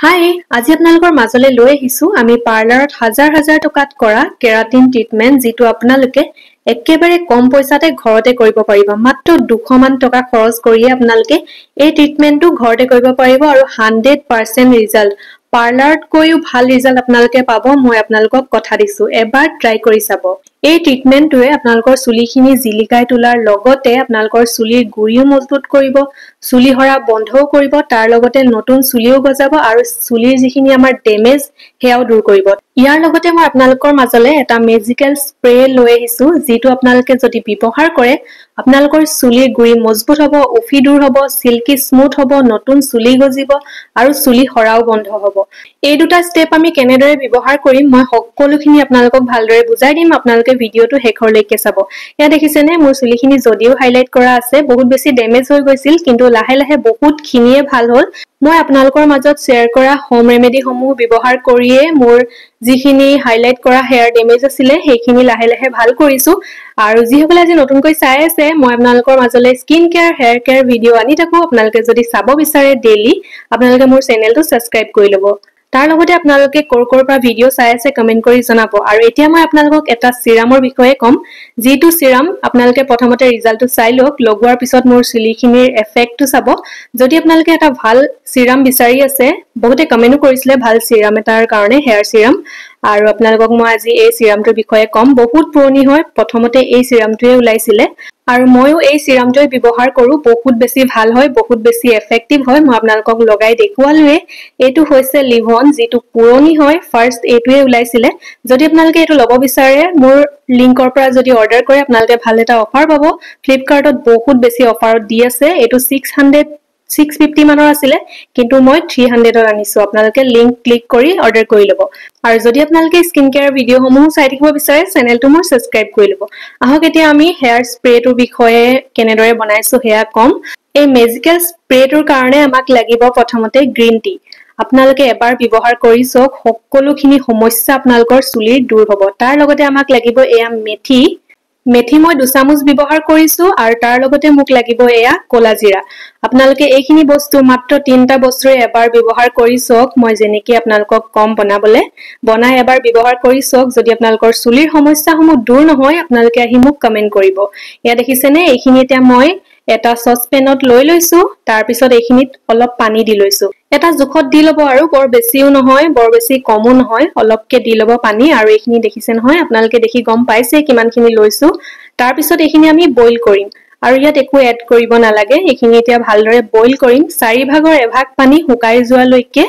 হাই আজি আপোনালোকৰ মাজলৈ লৈ আহিছো আমি পাৰ্লাৰত হাজাৰ হাজাৰ টকাত কৰা কেৰাটিন ট্ৰিটমেন্ট যেটো আপোনালোকে একেবাৰে কম পইচাতে ঘৰতে কৰিব পাৰিব মাত্ৰ 200 মান টকা খৰচ কৰি আপোনালোকে এই ট্ৰিটমেন্টটো ঘৰতে কৰিব পাৰিব আৰু 100% ৰিজাল্ট পাৰ্লাৰত কৈও ভাল ৰিজাল্ট আপোনালোকে পাব মই আপোনালোকক কথা দিছো এবাৰ ট্ৰাই কৰি চাব এই ট্ৰিটমেন্টটোৱে আপোনালোকৰ চুলিখিনি জিলিকাই তোলাৰ লগতে আপোনালোকৰ চুলিৰ গুৰিও মজবুত কৰিব চুলি হৰা বন্ধও কৰিব তাৰ লগতে নতুন চুলিও গজাব আৰু চুলিৰ যিখিনি আমাৰ ডেমেজ হেয়াও দূৰ কৰিব ইয়াৰ লগতে মই আপোনালোকৰ মাজলৈ এটা মেজিকেল স্প্ৰে লৈ আহিছো যেটো আপোনালোকে যদি ব্যৱহাৰ কৰে আপোনালোকৰ চুলিৰ গুৰি মজবুত হ'ব উফি দূৰ হ'ব সিল্কি স্মুথ হ'ব নতুন চুলি গজিব আৰু চুলি হৰাও বন্ধ হ'ব এই দুটা স্টেপ আমি কেনেদৰে ব্যৱহাৰ কৰিম মই সকলোখিনি আপোনালোকক ভালদৰে বুজাই দিম আপোনালোকে ভিডিওটো শেষৰলৈকে চাব ইয়া দেখিছেনে মোৰ চুলিখিনি যদিও হাইলাইট কৰা আছে বহুত বেছি ডেমেজ হৈ গৈছিল কিন্তু লাহে লাহে বহুত খিনিয়ে ভাল হ'ল মই আপোনালোকৰ মাজত শেয়াৰ কৰা হোম ৰেমেডি সমূহ ব্যৱহাৰ কৰিয়ে মোৰ যিখিনি হাইলাইট কৰা হেয়াৰ ডেমেজ আছিল সেইখিনি লাহে লাহে ভাল কৰিছো আৰু যিসকলে আজি নতুনকৈ চাই আছে মই আপোনালোকৰ মাজলৈ skin care hair care video আনি থাকো আপোনালোকে যদি চাব বিচাৰে ডেইলি আপোনালোকে মোৰ চেনেলটো সাবস্ক্ৰাইব কৰি লব তাৰ লগতে আপোনালোকে কৰ পৰা ভিডিও চাই আছে কমেন্ট কৰি জনাব আৰু এতিয়া মই আপোনালোকক এটা সিৰামৰ বিষয়ে কম যেটো সিৰাম আপোনালোকে প্ৰথমতে ৰিজাল্টটো চাই লওক লগোৱাৰ পিছত মোৰ চুলিখিনিৰ এফেক্টটো চাব যদি আপোনালোকে এটা ভাল সিৰাম বিচাৰি আছে বহুতে কমেন্ট কৰিছিলে ভাল সিৰাম এটাৰ কাৰণে হেয়াৰ সিৰাম আৰু আপোনালোকক মই আজি এই সিৰামটোৰ বিষয়ে কম বহুত পুৰণি হয় প্ৰথমতে এই সিৰামটোৱে ওলাইছিলে আৰু মইও এই সিৰামটোৱে ব্যৱহাৰ কৰো বহুত বেছি ভাল হয় বহুত বেছি এফেক্টিভ হয় মই আপোনালোকক লগাই দেখুৱালোৱে এটো হৈছে লিভন যেটো পুৰণি হয় ফাৰ্স্ট এটোৱে ওলাইছিলে যদি আপোনালোকে এটো লব বিচাৰে মোৰ লিংকৰ পৰা যদি অৰ্ডাৰ কৰে আপোনালোকে ভাল এটা অফাৰ পাব ফ্লিপকাৰ্টত বহুত বেছি অফাৰত দি আছে এটো 650 মানৰ আছিল কিন্তু মই 300ত আনিছো আপোনালোকে লিংক ক্লিক কৰি অৰ্ডাৰ কৰি লব আৰু যদি আপোনালোকে স্কিন কেয়াৰ ভিডিও সমূহ চাই থাকিব বিচাৰে চেনেলটো মোৰ সাবস্ক্ৰাইব কৰি লব আহক এতিয়া আমি হেয়াৰ স্প্ৰেটোৰ বিষয়ে কেনেদৰে বনাইছো হেয়া কম এই মেজিকেল স্প্ৰেটোৰ কাৰণে আমাক লাগিব প্ৰথমতে গ্ৰীণ টি আপোনালোকে এবাৰ ব্যৱহাৰ কৰি চক সকলোখিনি সমস্যা আপোনালোকৰ চুলিৰ দূৰ হ'ব তাৰ লগতে আমাক লাগিব এয়া মেথি মই 2 চামুচ ব্যৱহাৰ কৰিছো আৰু তাৰ লগতে মোক লাগিব এয়া কোলাজিৰা আপোনালোকে এইখিনি বস্তু মাত্ৰ 3টা বস্তুৰে এবাৰ ব্যৱহাৰ কৰি চক মই যেনেকৈ আপোনালোকক কম বনাই এবাৰ ব্যৱহাৰ কৰি চক যদি আপোনালোকৰ চুলিৰ সমস্যাসমূহ দূৰ নহয় আপোনালোকে আহি মোক কমেন্ট কৰিব ইয়া দেখিছেনে এইখিনি এতিয়া মই এটা সসপেনত লৈ লৈছো তাৰ পিছত এইখিনিত অলপ পানী দি লৈছো এটা জুখত দি লব আৰু বৰ বেছিও নহয় বৰ বেছি কমো নহয় অলপকে দি লব পানী আৰু এইখিনি দেখিছে নহয় আপোনালোকে দেখি গম পাইছে কিমানখিনি লৈছো তাৰ পিছত এইখিনি আমি বইল কৰিম আৰু ইয়াত একো এড কৰিব নালাগে এইখিনি এতিয়া ভালদৰে বইল কৰিম 4 ভাগৰ এভাগ পানী শুকাই যোৱালৈকে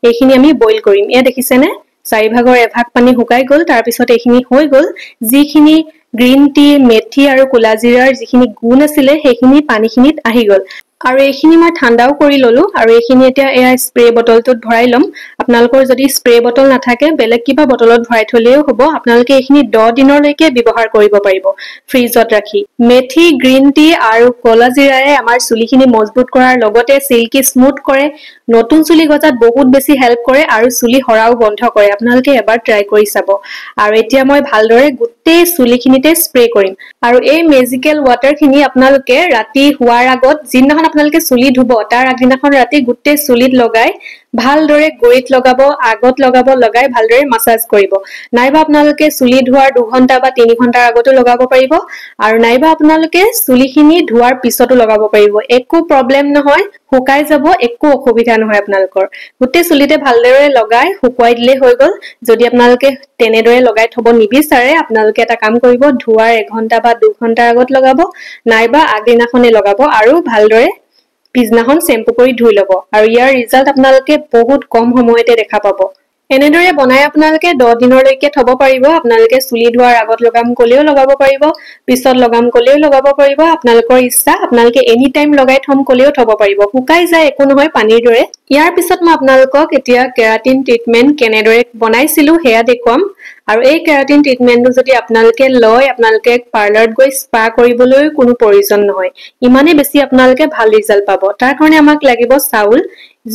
এইখিনি আমি বইল কৰিম ইয়া দেখিছেনে 4 ভাগৰ এভাগ পানী শুকাই গল তাৰ পিছত এইখিনি হৈ গল যিখিনি গ্ৰীণ টি মেথি আৰু কোলাজিৰাৰ যিখিনি গুণ আছিল সেইখিনি পানীখিনিত আহি গল আৰু এইখিনি মই ঠাণ্ডাও কৰি ললো আৰু এইখিনি এতিয়া এয়া স্প্ৰে বটলটোত ভৰাই লম আপোনালোকৰ যদি স্প্ৰে বটল নাথাকে বেলেগ কিবা বটলত ভৰাই থলেও হ'ব আপোনালোকে এইখিনি 10 দিনলৈকে ব্যৱহাৰ কৰিব পাৰিব ফ্ৰিজত ৰাখি মেথি গ্ৰীণ টি আৰু কোলাজিৰাৰে আমাৰ চুলিখিনি মজবুত কৰাৰ লগতে সিল্কি স্মুথ কৰে নতুন চুলি গজাত বহুত বেছি হেল্প কৰে আৰু চুলি হৰাও বন্ধ কৰে আপোনালোকে এবাৰ ট্ৰাই কৰি চাব আৰু এতিয়া মই ভালদৰে গোটেই চুলিখিনিতে স্প্ৰে কৰিম আৰু এই মেজিকেল ওয়াটাৰখিনি আপোনালোকে ৰাতি হোৱাৰ আগত যিদিনাখন আপোনালোকে চুলি ধুব তাৰ আগদিনাখন ৰাতি গোটেই চুলিত লগাই ভালদৰে গুৰিত লগাব আগত লগাই ভালদৰে মাসাজ কৰিব নাইবা আপোনালোকে চুলি ধোৱাৰ 2 ঘণ্টা বা 3 ঘণ্টাৰ আগতো লগাব পাৰিব আৰু নাইবা আপোনালোকে চুলিখিনি ধোৱাৰ পিছতো লগাব পাৰিব একো প্ৰবলেম নহয় শুকাই যাব একো অসুবিধা নহয় আপোনালোকৰ গোটেই চুলিতে ভালদৰে লগাই শুকুৱাই দিলে হৈ গল যদি আপোনালোকে তেনেদৰে লগাই থব নিবিচাৰে আপোনালোকে এটা কাম কৰিব ধোৱাৰ 1 ঘণ্টা বা 2 ঘণ্টাৰ আগত লগাব নাইবা আগদিনাখনে লগাব আৰু ভালদৰে পিছনাখন শ্যাম্পু কৰি ধুই লব আৰু ইয়াৰ ৰিজাল্ট আপোনালোকে বহুত কম সময়তে দেখা পাব এনেদৰে বনাই আপোনালোকে 10 দিনলৈকে থব পাৰিব আপোনালোকে চুলি ধোৱাৰ আগত লগাম কলেও লগাব পাৰিব পিছত লগাম কলেও লগাব পাৰিব আপোনালোকৰ ইচ্ছা আপোনালোকে এনি টাইম লগাই থম কলেও থব পাৰিব শুকাই যায় একো নহয় পানীৰ দৰে ইয়াৰ পিছত মই আপোনালোকক এতিয়া কেৰাটিন ট্ৰিটমেন্ট কেনেদৰে বনাইছিলো হেয়া দেখুৱাম আৰু এই কেৰাটিন ট্ৰিটমেন্টটো যদি আপোনালোকে লয় আপোনালোকে পাৰ্লাৰত গৈ স্পা কৰিবলৈ কোনো প্ৰয়োজন নহয় ইমানে বেছি আপোনালোকে ভাল ৰিজাল্ট পাব তাৰ কাৰণে আমাক লাগিব চাউল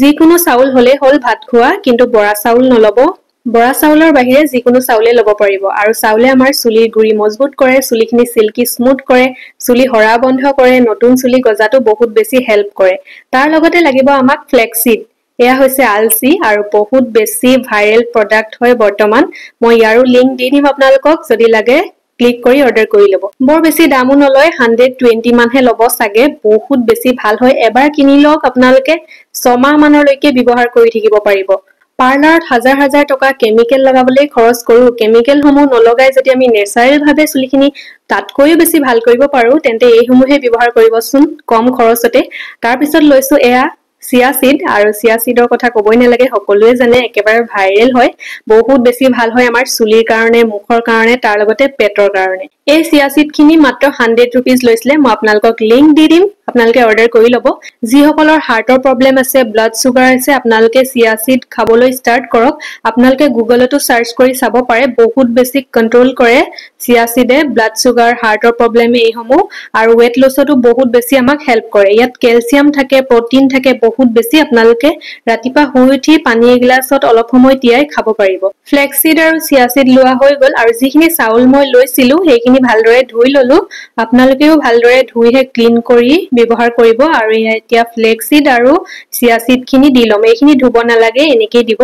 যিকোনো চাউল হলে হল ভাত খোৱা কিন্তু বৰা চাউল নলব বৰা চাউলৰ বাহিৰে যিকোনো চাউলে লব পাৰিব আৰু চাউলে আমাৰ চুলিৰ গুৰি মজবুত কৰে চুলিখিনি সিল্কি স্মুথ কৰে চুলি হৰা বন্ধ কৰে নতুন চুলি গজাটো বহুত বেছি হেল্প কৰে তাৰ লগতে লাগিব আমাক ফ্লেক্সিড এয়া হৈছে আলচি আৰু বহুত বেছি ভাইৰেল প্ৰডাক্ট হয় বৰ্তমান মই ইয়াৰো লিংক দি দিম আপোনালোকক যদি লাগে ক্লিক কৰি অৰ্ডাৰ কৰি ল'ব বৰ বেছি দামো নলয় 120 মানহে ল'ব চাগে বহুত বেছি ভাল হয় এবাৰ কিনি লওক আপোনালোকে 6 মাহ মানলৈকে ব্যৱহাৰ কৰি থাকিব পাৰিব পাৰ্লাৰত হাজাৰ হাজাৰ টকা কেমিকেল লগাবলৈ খৰচ কৰো কেমিকেল সমূহ নলগাই যদি আমি নেচাৰেল ভাৱে চুলিখিনি তাতকৈও বেছি ভাল কৰিব পাৰো তেন্তে এই সমূহে ব্যৱহাৰ কৰিবচোন কম খৰচতে তাৰ পিছত লৈছো এয়া চিয়া সিড আৰু চিয়া সিডৰ কথা কবই নালাগে সকলোৱে জানে একেবাৰে ভাইৰেল হয় বহুত বেছি ভাল হয় আমাৰ চুলিৰ কাৰণে মুখৰ কাৰণে তাৰ লগতে পেটৰ কাৰণে এই চিয়া সিডখিনি মাত্ৰ 100 रुपीस লৈছিলে মই আপোনালোকক লিংক দি দিম আপোনালোকে অৰ্ডাৰ কৰি ল'ব যিসকলৰ হাৰ্টৰ প্ৰবলেম আছে ব্লাড সুগাৰ আছে আপোনালোকে চিয়া সিড খাবলৈ ষ্টাৰ্ট কৰক আপোনালোকে গুগলতো সাৰ্চ কৰি চাব পাৰে বহুত বেছি কন্ট্ৰোল কৰে চিয়া সিডে ব্লাড সুগাৰ হাৰ্টৰ প্ৰবলেম এইসমূহ আৰু ওয়েট লছতো বহুত বেছি আমাক হেল্প কৰে ইয়াত ক্যালসিয়াম থাকে প্ৰটিন থাকে বহুত বেছি আপোনালোকে ৰাতিপুৱা শুই উঠি পানী এগিলাছত অলপ সময় তিয়াই খাব পাৰিব ফ্লেক্স সিড আৰু চিয়া সিড লোৱা হৈ গল আৰু যিখিনি চাউল মই লৈছিলো সেইখিনি ভালদৰে ধুই ললো আপোনালোকেও ভালদৰে ধুইহে ক্লিন কৰি ব্যৱহাৰ কৰিব আৰু এতিয়া ফ্লেক্স সিড আৰু চিয়া সিড খিনি দি লম এইখিনি ধুব নালাগে এনেকৈ দিব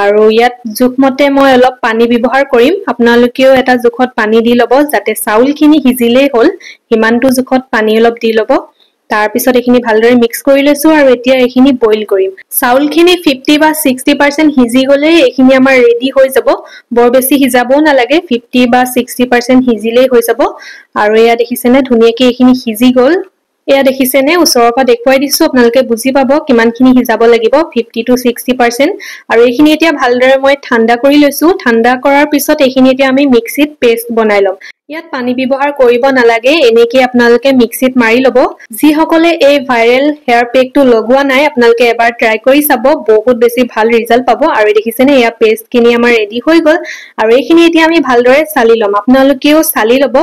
আৰু ইয়াত জুখমতে মই অলপ পানী ব্যৱহাৰ কৰিম আপোনালোকেও এটা জুখত পানী দি লব যাতে চাউলখিনি সিজিলেই হ'ল হিমানটো জুখত পানী অলপ দি লব তাৰ পিছত এইখিনি ভালদৰে মিক্স কৰি লৈছো আৰু এতিয়া এইখিনি বইল কৰিম চাউলখিনি 50 বা 60% সিজি গলে এইখিনি আমাৰ ৰেডি হৈ যাব বৰ বেছি সিজাবও নালাগে 50 বা 60% সিজিলেই হৈ যাব আৰু এয়া দেখিছেনে ধুনীয়াকৈ এইখিনি সিজি গল এয়া দেখিছেনে ওচৰৰ পৰা দেখুৱাই দিছো আপোনালোকে বুজি পাব কিমানখিনি সিজাব লাগিব 50 to 60% আৰু এইখিনি এতিয়া ভালদৰে মই ঠাণ্ডা কৰি লৈছো ঠাণ্ডা কৰাৰ পিছত এইখিনি এতিয়া আমি মিক্সিত পেষ্ট বনাই লম ইয়াত পানী ব্যৱহাৰ কৰিব নালাগে এনেকৈ আপোনালোকে মিক্সিত মাৰি লব যিসকলে এই ভাইৰেল হেয়াৰ পেকটো লগোৱা নাই আপোনালোকে এবাৰ ট্ৰাই কৰি চাব বহুত বেছি ভাল ৰিজাল্ট পাব আৰু দেখিছেনে এয়া পেষ্টখিনি আমাৰ ৰেডি হৈ গল আৰু এইখিনি এতিয়া আমি ভালদৰে চালি লম আপোনালোকেও চালি লব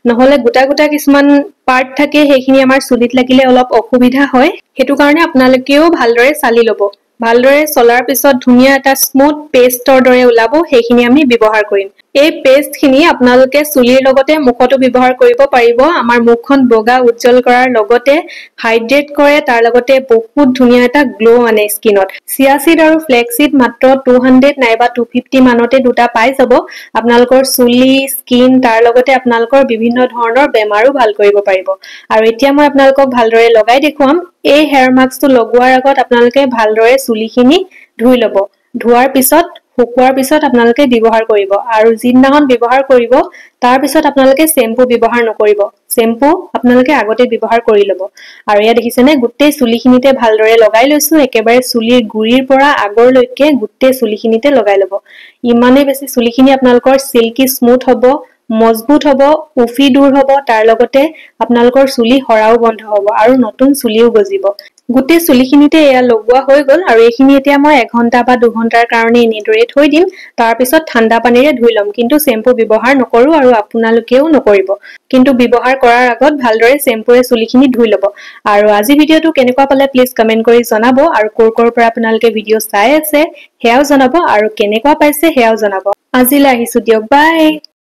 নহলে গোটা গোটা কিছুমান পাৰ্ট থাকে সেইখিনি আমাৰ চুলিত লাগিলে অলপ অসুবিধা হয় হেতু কাৰণে আপোনালোকেও ভালদৰে চালি লব ভালদৰে চলাৰ পিছত ধুনীয়া এটা স্মুথ পেষ্টৰ দৰে ওলাব সেইখিনি আমি ব্যৱহাৰ কৰিম এই পেষ্টখিনি আপোনালোকে চুলিৰ লগতে মুখতো ব্যৱহাৰ কৰিব পাৰিব আমাৰ মুখখন বগা উজ্জ্বল কৰাৰ লগতে হাইড্ৰেট কৰে তাৰ লগতে বহুত ধুনীয়া এটা গ্লো আনে স্কিনত চিয়া সিড আৰু ফ্লেক্স সিড মাত্ৰ 200 নাইবা 250 মানতে দুটা পাই যাব আপোনালোকৰ চুলি স্কিন তাৰ লগতে আপোনালোকৰ বিভিন্ন ধৰণৰ বেমাৰো ভাল কৰিব পাৰিব আৰু এতিয়া মই আপোনালোকক ভালদৰে লগাই দেখুৱাম এই হেয়াৰ মাস্কটো লগোৱাৰ আগত আপোনালোকে ভালদৰে চুলিখিনি ধুই লব ধোৱাৰ পিছত শুকুৱাৰ পিছত আপোনালোকে ব্যৱহাৰ কৰিব আৰু যিদিনাখন ব্যৱহাৰ কৰিব তাৰ পিছত আপোনালোকে শ্যাম্পু ব্যৱহাৰ নকৰিব শ্যাম্পু আপোনালোকে আগতে ব্যৱহাৰ কৰি লব আৰু ইয়া দেখিছেনে গুটেই চুলিখিনিতে ভালদৰে লগাই লৈছো একেবাৰে চুলিৰ গুৰিৰ পৰা আগৰলৈকে গুটেই চুলিখিনিতে লগাই লব ইমানে বেছি চুলিখিনি আপোনালোকৰ সিল্কি স্মুথ হ'ব মজবুত হ'ব উফি দূৰ হ'ব তাৰ লগতে আপোনালোকৰ চুলি হৰাও বন্ধ হ'ব আৰু নতুন চুলিও গজিব গুটেই চুলিখিনিতে এয়া লগোৱা হৈ গল আৰু এইখিনি এতিয়া মই 1 ঘণ্টা বা 2 ঘণ্টাৰ কাৰণে এনেদৰে থৈ দিম তাৰ পিছত ঠাণ্ডা পানীৰে ধুই লম কিন্তু শ্যাম্পু ব্যৱহাৰ নকৰো আৰু আপোনালোকেও নকৰিব কিন্তু ব্যৱহাৰ কৰাৰ আগত ভালদৰে শ্যাম্পুৰে চুলিখিনি ধুই লব আৰু আজি ভিডিওটো কেনেকুৱা পালে প্লিজ কমেন্ট কৰি জনাব আৰু কোৰ পৰা আপোনালোকে ভিডিও চাই আছে হেয়াও জনাব আৰু কেনেকুৱা পাইছে হেয়াও জনাব আজিলৈ আহিছো দিয়ক বাই